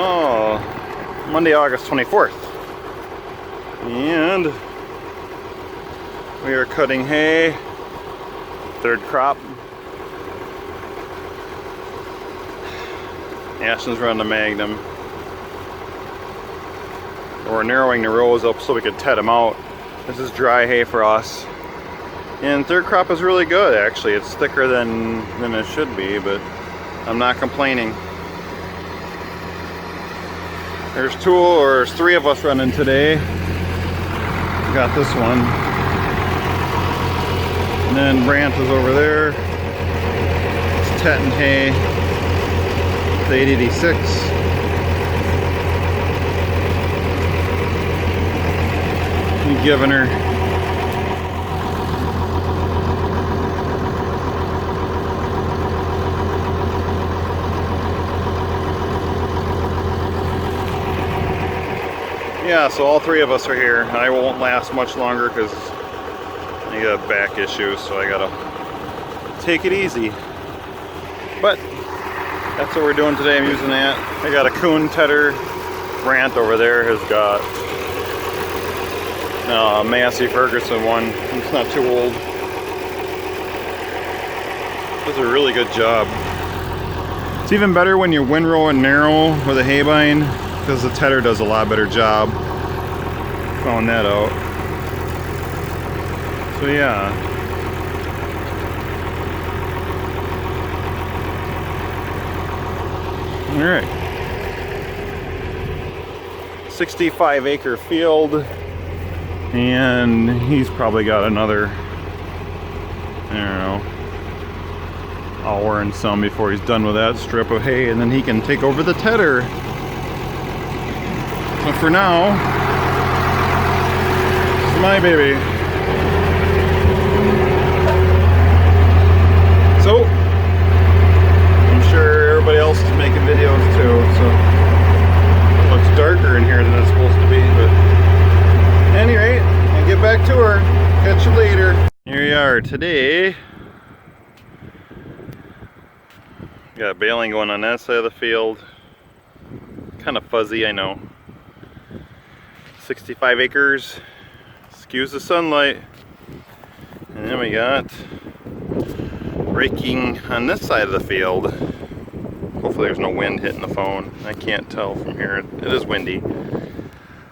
Oh, Monday, August 24th. And we are cutting hay, third crop. Ashton's running the Magnum. We're narrowing the rows up so we could ted them out. This is dry hay for us. And third crop is really good, actually. It's thicker than it should be, but I'm not complaining. There's three of us running today. We got this one. And then Brant is over there. It's tetting hay. The 886. He's giving her. Yeah, so all three of us are here. I won't last much longer because I got back issues, so I gotta take it easy. But that's what we're doing today. I'm using that. I got a Kuhn tedder. Brant over there has got a Massey Ferguson one. It's not too old. Does a really good job. It's even better when you windrow and narrow with a haybine, because the tedder does a lot better job. Found that out. So yeah. Alright. 65-acre field. And he's probably got another, I don't know, hour and some before he's done with that strip of hay, and then he can take over the tedder. But for now, this is my baby. So, I'm sure everybody else is making videos too, so it looks darker in here than it's supposed to be, but anyway, I'll get back to her. Catch you later. Here we are today. Got baling going on that side of the field. Kind of fuzzy, I know. 65 acres. Skews the sunlight. And then we got raking on this side of the field. Hopefully there's no wind hitting the phone. I can't tell from here. It is windy.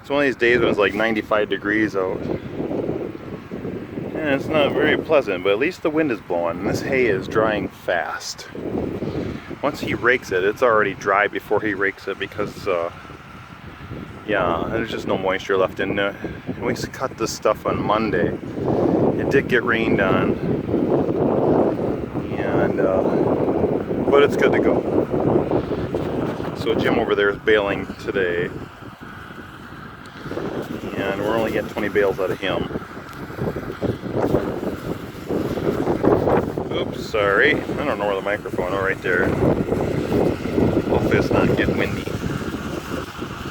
It's one of these days when it's like 95 degrees out. And it's not very pleasant, but at least the wind is blowing. And this hay is drying fast. Once he rakes it, it's already dry before he rakes it because, yeah, there's just no moisture left in there. We cut this stuff on Monday. It did get rained on. And, but it's good to go. So Jim over there is baling today. And we're only getting 20 bales out of him. Oops, sorry. I don't know where the microphone is. Right there. Hopefully it's not getting windy.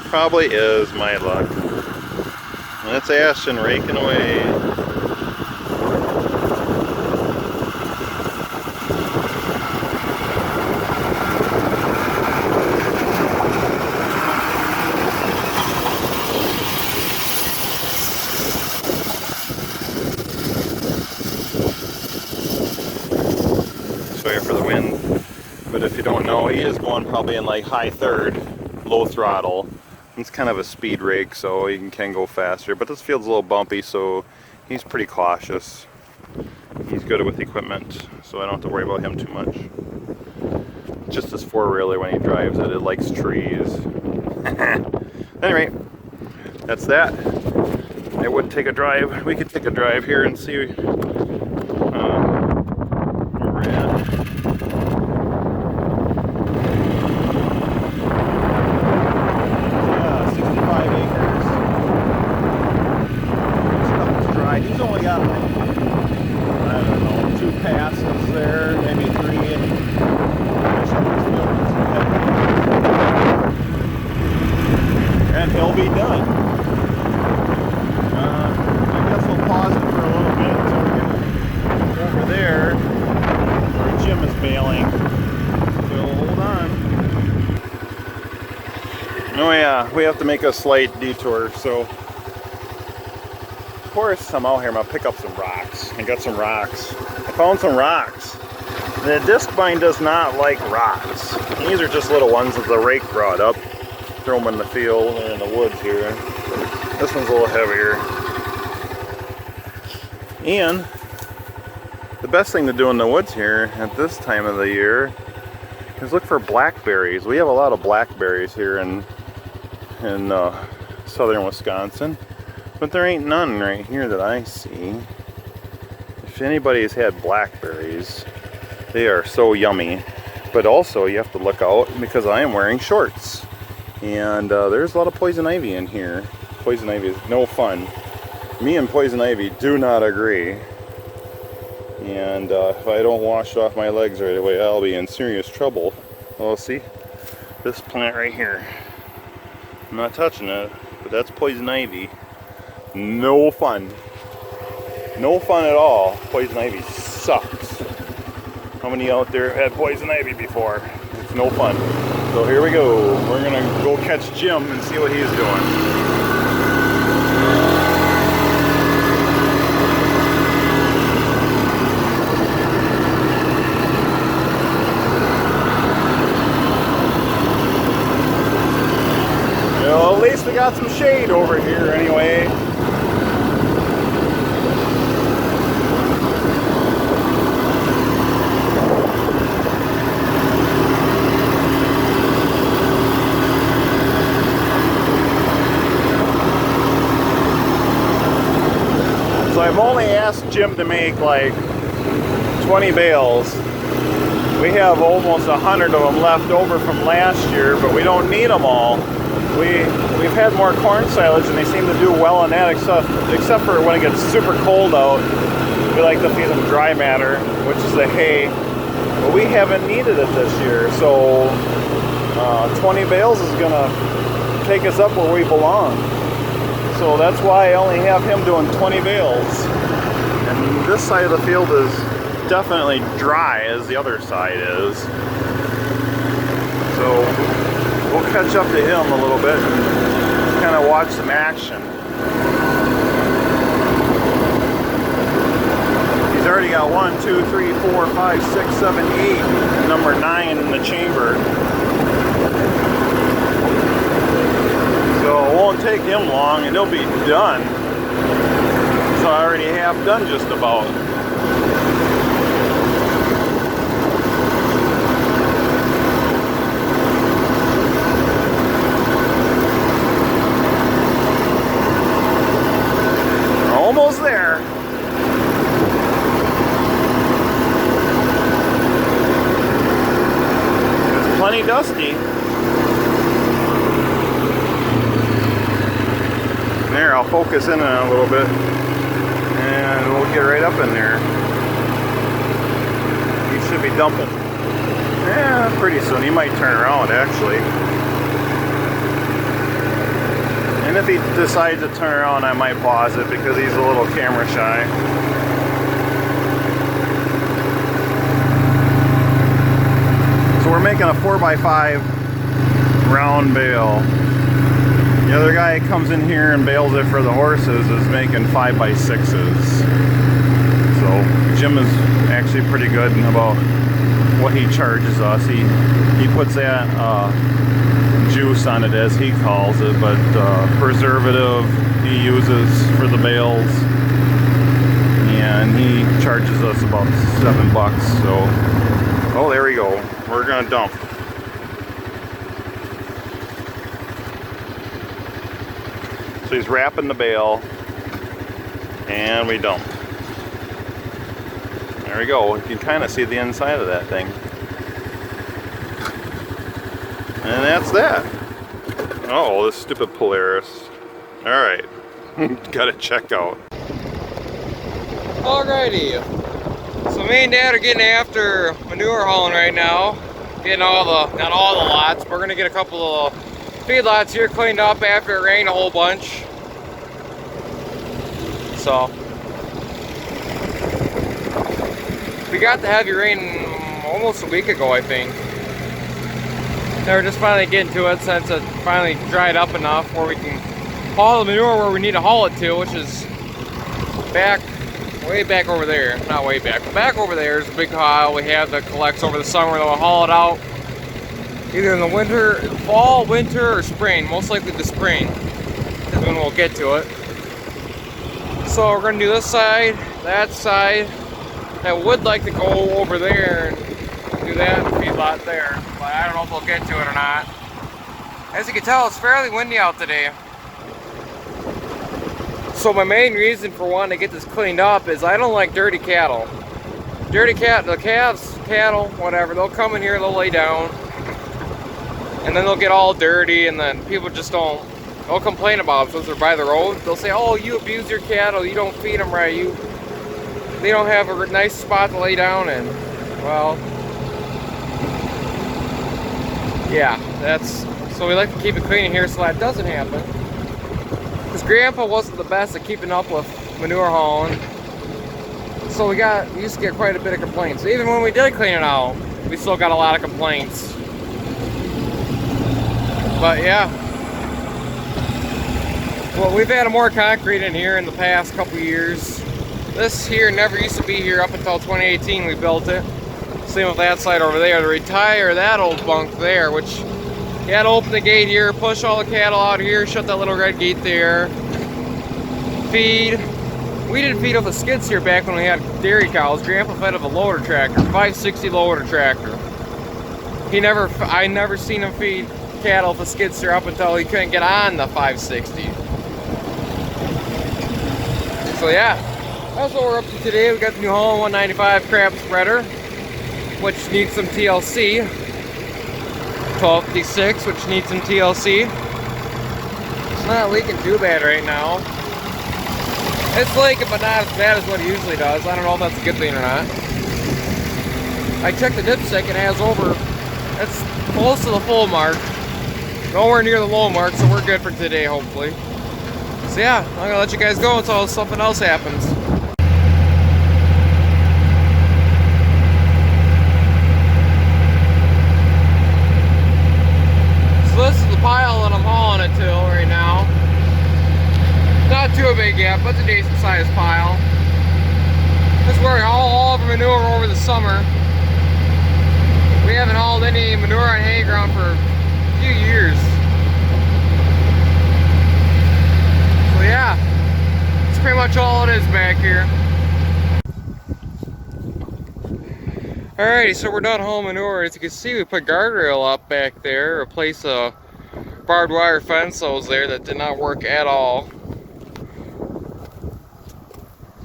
Probably is, my luck. And that's Ashton raking away. Sorry for the wind, but if you don't know, he is going probably in like high third, low throttle. It's kind of a speed rake, so he can go faster, but this field's a little bumpy, so he's pretty cautious. He's good with equipment, so I don't have to worry about him too much. Just this four-wheeler, when he drives it, it likes trees. Anyway, that's that. I would take a drive. We could take a drive here and see where we're at. Yeah, 65 acres. Stuff is dry. He's only got like, I don't know, 2 passes there, maybe 3. And he'll be done. I guess we'll pause it for a little bit until we get Oh yeah, we have to make a slight detour, so of course I'm out here. I'm gonna pick up some rocks. I got some rocks. I found some rocks. The Discbine does not like rocks. These are just little ones that the rake brought up. Throw them in the field and in the woods here. This one's a little heavier. And the best thing to do in the woods here at this time of the year is look for blackberries. We have a lot of blackberries here in southern Wisconsin, but there ain't none right here that I see. If anybody's had blackberries, they are so yummy. But also you have to look out because I am wearing shorts, and there's a lot of poison ivy in here. Poison ivy is no fun. Me and poison ivy do not agree. And if I don't wash off my legs right away, I'll be in serious trouble. Well, see this plant right here. I'm not touching it, but that's poison ivy. No fun. No fun at all. Poison ivy sucks. How many out there had poison ivy before? It's no fun. So here we go. We're gonna go catch Jim and see what he's doing. Well, at least we got some shade over here anyway. So I've only asked Jim to make like 20 bales. We have almost 100 of them left over from last year, but we don't need them all. We've had more corn silage and they seem to do well on that, except for when it gets super cold out. We like to feed them dry matter, which is the hay, but we haven't needed it this year. So 20 bales is gonna take us up where we belong. So that's why I only have him doing 20 bales. And this side of the field is definitely dry as the other side is. So we'll catch up to him a little bit and kind of watch some action. He's already got 1, 2, 3, 4, 5, 6, 7, 8, number 9 in the chamber. So it won't take him long and he'll be done. So I already have done just about. Almost there. It's plenty dusty. There, I'll focus in on it a little bit and we'll get right up in there. He should be dumping. Yeah, pretty soon. He might turn around actually. And if he decides to turn around, I might pause it because he's a little camera shy. So we're making a 4x5 round bale. The other guy comes in here and bales it for the horses is making 5x6s. So Jim is actually pretty good about what he charges us. He puts that juice on it, as he calls it, but preservative he uses for the bales, and he charges us about $7. So, oh, there we go. We're gonna dump. So he's wrapping the bale, and we dump. There we go. You can kind of see the inside of that thing. And that's that. Oh, this stupid Polaris. Alright. Got it checked out. Alrighty. So me and Dad are getting after manure hauling right now. Getting not all the lots. We're going to get a couple of feedlots here cleaned up after it rained a whole bunch. So we got the heavy rain almost a week ago, I think. we're just finally getting to it since it finally dried up enough where we can haul the manure where we need to haul it to, which is back, way back over there. Not way back, but back over there is a big pile we have that collects over the summer. Then we'll haul it out either in the winter, fall, winter, or spring. Most likely the spring is when we'll get to it. So we're gonna do this side, that side. I would like to go over there and do that in the feedlot there, but I don't know if we'll get to it or not. As you can tell, it's fairly windy out today. So my main reason for wanting to get this cleaned up is I don't like dirty cattle. The calves, cattle, whatever, they'll come in here, they'll lay down, and then they'll get all dirty, and then people just they'll complain about it since they're by the road. They'll say, oh, you abuse your cattle, you don't feed them right, they don't have a nice spot to lay down in. Well, yeah, so we like to keep it clean in here so that doesn't happen. Because Grandpa wasn't the best at keeping up with manure hauling. So we used to get quite a bit of complaints. Even when we did clean it out, we still got a lot of complaints. But yeah. Well, we've added more concrete in here in the past couple years. This here never used to be here up until 2018 we built it. Same with that side over there. To retire that old bunk there, which you had to open the gate here, push all the cattle out here, shut that little red gate there. Feed. We didn't feed with a skid steer back when we had dairy cows. Grandpa fed with a loader tractor, 560 loader tractor. I never seen him feed cattle with a skid steer up until he couldn't get on the 560. So yeah, that's what we're up to today. We got the New Holland 195 crab spreader, which needs some TLC. 1256, which needs some TLC. It's not leaking too bad right now. It's leaking, but not as bad as what it usually does. I don't know if that's a good thing or not. I checked the dipstick and it has it's close to the full mark. Nowhere near the low mark, so we're good for today, hopefully. So yeah, I'm gonna let you guys go until something else happens. So this is the pile that I'm hauling it to right now. Not too big yet, but it's a decent sized pile. This is where we haul all of our manure over the summer. We haven't hauled any manure on hay ground for a few years. So yeah, that's pretty much all it is back here. Alrighty, so we're done hauling manure. As you can see, we put guardrail up back there, replace a barbed wire fence that was there that did not work at all.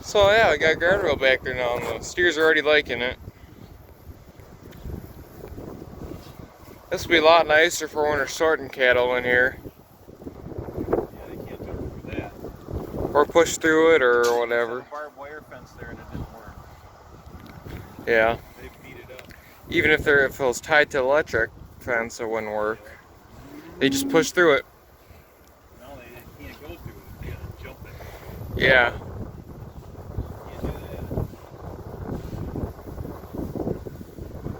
So yeah, we got guardrail back there now, and the steers are already liking it. This will be a lot nicer for when we're sorting cattle in here. Yeah, they can't jump through that. Or push through it or whatever. Barbed wire fence there and it didn't work. Yeah. They beat it up. Even if it was tied to electric fence, it wouldn't work. They just push through it. No, they can't go through it. They gotta jump it. Yeah.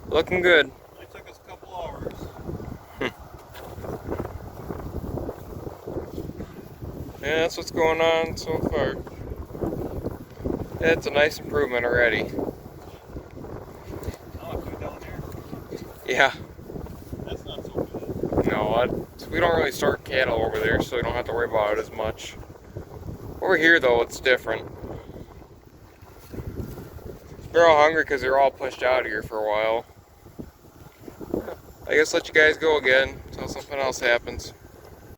Looking good. It took us a couple hours. Yeah, that's what's going on so far. It's a nice improvement already. Oh, it's down there. Yeah. That's not so good. No, we don't really start cattle over there, so we don't have to worry about it as much. Over here, though, it's different. They're all hungry because they're all pushed out here for a while. I guess let you guys go again until something else happens.